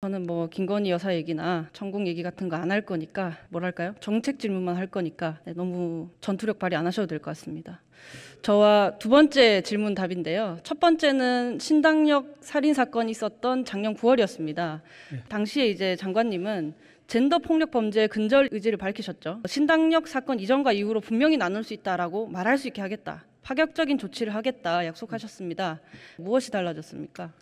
저는 뭐 김건희 여사 얘기나 천공 얘기 같은 거 안 할 거니까 뭐랄까요? 정책 질문만 할 거니까 너무 전투력 발휘 안 하셔도 될 것 같습니다. 저와 두 번째 질문 답인데요. 첫 번째는 신당역 살인 사건이 있었던 작년 9월이었습니다. 당시에 이제 장관님은 젠더 폭력 범죄 근절 의지를 밝히셨죠. 신당역 사건 이전과 이후로 분명히 나눌 수 있다라고 말할 수 있게 하겠다. 파격적인 조치를 하겠다 약속하셨습니다. 무엇이 달라졌습니까?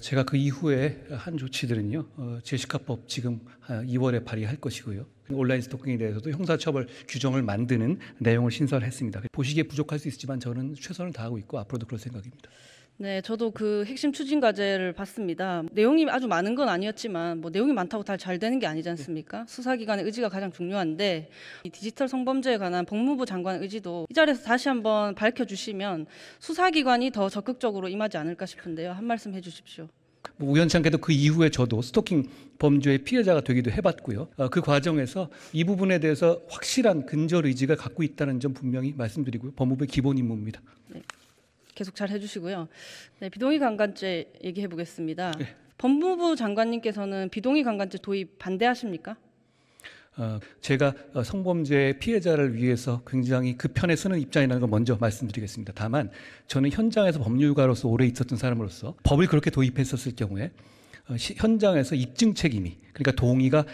제가 그 이후에 한 조치들은요, 제시카법 지금 2월에 발의할 것이고요. 온라인 스토킹에 대해서도 형사처벌 규정을 만드는 내용을 신설했습니다. 보시기에 부족할 수 있지만 저는 최선을 다하고 있고 앞으로도 그럴 생각입니다. 네, 저도 그 핵심 추진 과제를 봤습니다. 내용이 아주 많은 건 아니었지만 뭐 내용이 많다고 다 잘 되는 게 아니지 않습니까? 수사기관의 의지가 가장 중요한데 이 디지털 성범죄에 관한 법무부 장관 의지도 이 자리에서 다시 한번 밝혀주시면 수사기관이 더 적극적으로 임하지 않을까 싶은데요. 한 말씀 해주십시오. 우연찮게도 그 이후에 저도 스토킹 범죄의 피해자가 되기도 해봤고요. 그 과정에서 이 부분에 대해서 확실한 근절 의지가 갖고 있다는 점 분명히 말씀드리고요. 법무부의 기본 임무입니다. 네. 계속 잘 해주시고요. 네, 비동의 강간죄 얘기해 보겠습니다. 네. 법무부 장관님께서는 비동의 강간죄 도입 반대하십니까? 제가 성범죄 피해자를 위해서 굉장히 그 편에 서는 입장이라는 걸 먼저 말씀드리겠습니다. 다만 저는 현장에서 법률가로서 오래 있었던 사람으로서 법을 그렇게 도입했었을 경우에 현장에서 입증 책임이, 그러니까 동의가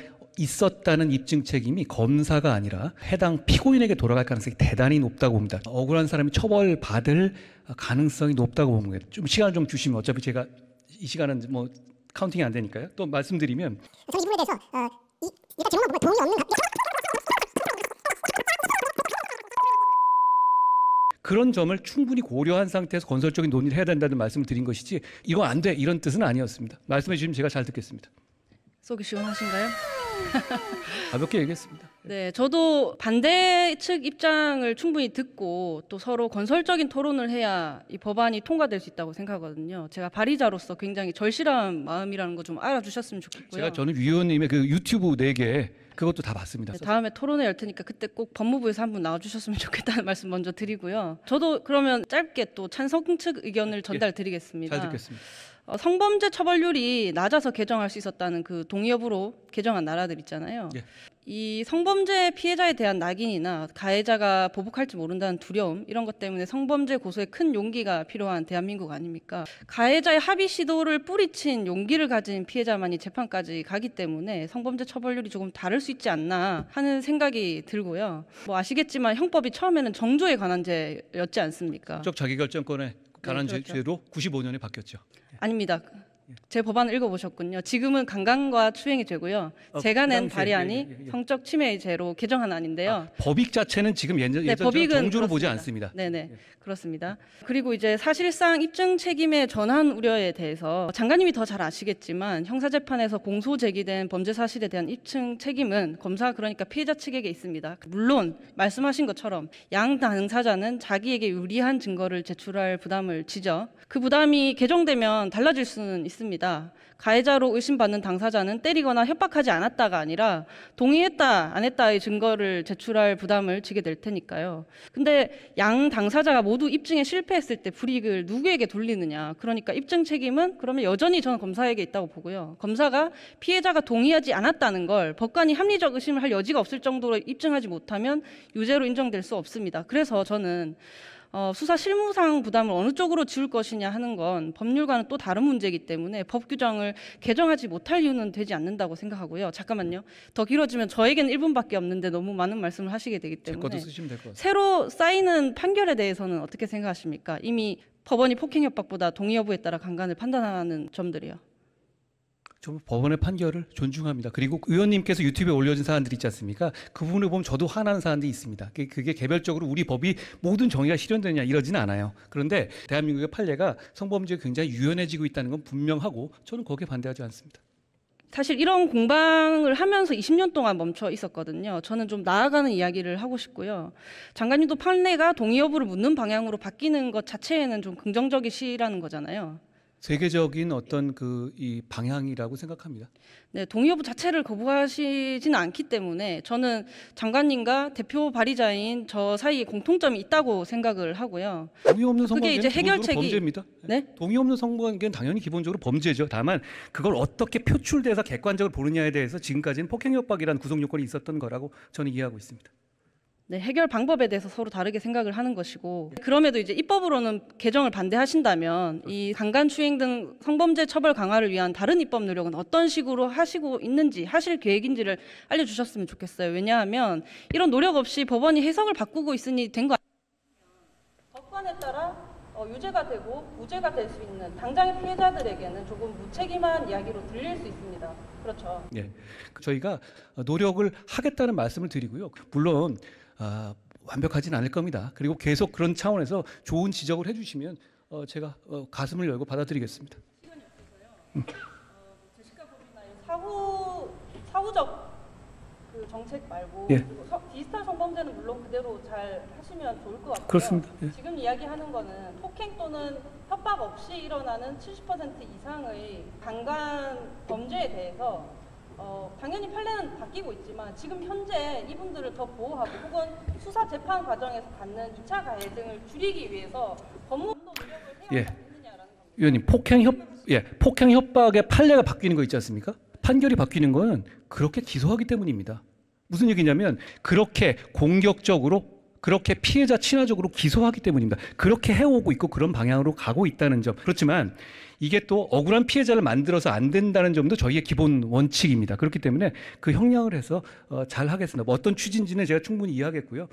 있었다는 입증 책임이 검사가 아니라 해당 피고인에게 돌아갈 가능성이 대단히 높다고 봅니다. 억울한 사람이 처벌받을 가능성이 높다고 봅니다. 좀 시간 좀 주시면 어차피 제가 이 시간은 뭐 카운팅이 안 되니까요. 또 말씀드리면 저는 이 부분에 대해서 일단 제목만 보면 동의 없는 그런 점을 충분히 고려한 상태에서 건설적인 논의를 해야 된다는 말씀을 드린 것이지 이거 안 돼 이런 뜻은 아니었습니다. 말씀해 주시면 제가 잘 듣겠습니다. 속이 시원하신가요? 가볍게 얘기했습니다. 네, 저도 반대 측 입장을 충분히 듣고 또 서로 건설적인 토론을 해야 이 법안이 통과될 수 있다고 생각하거든요. 제가 발의자로서 굉장히 절실한 마음이라는 거 좀 알아주셨으면 좋겠고요. 저는 위원님의 그 유튜브 4개 그것도 다 봤습니다. 네, 다음에 토론회 열 테니까 그때 꼭 법무부에서 한 분 나와주셨으면 좋겠다는 말씀 먼저 드리고요. 저도 그러면 짧게 또 찬성 측 의견을 전달드리겠습니다. 잘 듣겠습니다. 성범죄 처벌률이 낮아서 개정할 수 있었다는 그 동의 여부로 개정한 나라들 있잖아요. 예. 이 성범죄 피해자에 대한 낙인이나 가해자가 보복할지 모른다는 두려움 이런 것 때문에 성범죄 고소에 큰 용기가 필요한 대한민국 아닙니까? 가해자의 합의 시도를 뿌리친 용기를 가진 피해자만이 재판까지 가기 때문에 성범죄 처벌률이 조금 다를 수 있지 않나 하는 생각이 들고요. 뭐 아시겠지만 형법이 처음에는 정조에 관한 죄였지 않습니까? 법적 자기결정권에 관한 네, 그렇죠. 죄로 95년에 바뀌었죠. 아닙니다. 제 법안을 읽어보셨군요. 지금은 강간과 추행이 되고요. 제가 낸 발의안이 성적 침해의 죄로 개정한 안인데요. 법익 자체는 지금 예전처럼 정조로 보지 않습니다. 네네, 그렇습니다. 그리고 이제 사실상 입증 책임의 전환 우려에 대해서 장관님이 더 잘 아시겠지만 형사재판에서 공소 제기된 범죄 사실에 대한 입증 책임은 검사 그러니까 피해자 측에게 있습니다. 물론 말씀하신 것처럼 양 당사자는 자기에게 유리한 증거를 제출할 부담을 지죠. 그 부담이 개정되면 달라질 수는 있습니다. 가해자로 의심받는 당사자는 때리거나 협박하지 않았다가 아니라 동의했다 안 했다의 증거를 제출할 부담을 지게 될 테니까요. 근데 양 당사자가 모두 입증에 실패했을 때 불이익을 누구에게 돌리느냐. 그러니까 입증 책임은 그러면 여전히 저는 검사에게 있다고 보고요. 검사가 피해자가 동의하지 않았다는 걸 법관이 합리적 의심을 할 여지가 없을 정도로 입증하지 못하면 유죄로 인정될 수 없습니다. 그래서 저는 수사 실무상 부담을 어느 쪽으로 지울 것이냐 하는 건 법률과는 또 다른 문제이기 때문에 법 규정을 개정하지 못할 이유는 되지 않는다고 생각하고요. 잠깐만요. 더 길어지면 저에게는 1분밖에 없는데 너무 많은 말씀을 하시게 되기 때문에 쓰시면 될 것 같아요. 새로 쌓이는 판결에 대해서는 어떻게 생각하십니까? 이미 법원이 폭행협박보다 동의 여부에 따라 강간을 판단하는 점들이요. 저 법원의 판결을 존중합니다. 그리고 의원님께서 유튜브에 올려진 사안들이 있지 않습니까? 그 부분을 보면 저도 화나는 사안들이 있습니다. 그게 개별적으로 우리 법이 모든 정의가 실현되느냐 이러지는 않아요. 그런데 대한민국의 판례가 성범죄가 굉장히 유연해지고 있다는 건 분명하고 저는 거기에 반대하지 않습니다. 사실 이런 공방을 하면서 20년 동안 멈춰 있었거든요. 저는 좀 나아가는 이야기를 하고 싶고요. 장관님도 판례가 동의 여부를 묻는 방향으로 바뀌는 것 자체에는 좀 긍정적이시라는 거잖아요. 세계적인 어떤 이 방향이라고 생각합니다. 네, 동의 여부 자체를 거부하시지는 않기 때문에 저는 장관님과 대표 발의자인 저 사이에 공통점이 있다고 생각을 하고요. 동의 없는 그게 성관계는 이제 기본적으로 해결책이- 범죄입니다. 네? 동의 없는 성관계는 당연히 기본적으로 범죄죠. 다만 그걸 어떻게 표출돼서 객관적으로 보느냐에 대해서 지금까지는 폭행협박이라는 구성 요건이 있었던 거라고 저는 이해하고 있습니다. 네, 해결 방법에 대해서 서로 다르게 생각을 하는 것이고 그럼에도 이제 입법으로는 개정을 반대하신다면 이 강간 추행 등 성범죄 처벌 강화를 위한 다른 입법 노력은 어떤 식으로 하시고 있는지 하실 계획인지를 알려주셨으면 좋겠어요. 왜냐하면 이런 노력 없이 법원이 해석을 바꾸고 있으니 된 거 아니에요. 법관에 따라 유죄가 되고 무죄가 될 수 있는 당장의 피해자들에게는 조금 무책임한 이야기로 들릴 수 있습니다. 그렇죠. 예, 저희가 노력을 하겠다는 말씀을 드리고요. 물론 완벽하진 않을 겁니다. 그리고 계속 그런 차원에서 좋은 지적을 해주시면 제가 가슴을 열고 받아들이겠습니다. 제시카법이나 사후적 그 정책 말고 예. 디지털 성범죄는 물론 그대로 잘 하시면 좋을 것 같고요. 그렇습니다. 예. 지금 이야기하는 거는 폭행 또는 협박 없이 일어나는 70% 이상의 강간 범죄에 대해서 당연히 판례는 바뀌고 있지만 지금 현재 이분들을 더 보호하고 혹은 수사 재판 과정에서 갖는 2차 가해 등을 줄이기 위해서 법무부도 노력을 해야 예. 되느냐라는 겁니다. 위원님, 폭행 협박의 판례가 바뀌는 거 있지 않습니까? 판결이 바뀌는 건 그렇게 기소하기 때문입니다. 무슨 얘기냐면 그렇게 공격적으로 그렇게 피해자 친화적으로 기소하기 때문입니다. 그렇게 해오고 있고 그런 방향으로 가고 있다는 점. 그렇지만 이게 또 억울한 피해자를 만들어서 안 된다는 점도 저희의 기본 원칙입니다. 그렇기 때문에 그 형량을 해서 잘 하겠습니다. 뭐 어떤 취지인지는 제가 충분히 이해하겠고요.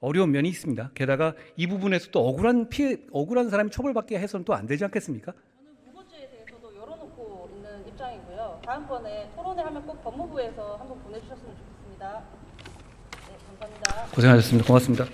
어려운 면이 있습니다. 게다가 이 부분에서 또 억울한 사람이 처벌받게 해서는 또 안 되지 않겠습니까? 저는 무고죄에 대해서도 열어놓고 있는 입장이고요. 다음번에 토론회 하면 꼭 법무부에서 한번 보내주셨으면 좋겠습니다. 네, 감사합니다. 고생하셨습니다. 고맙습니다.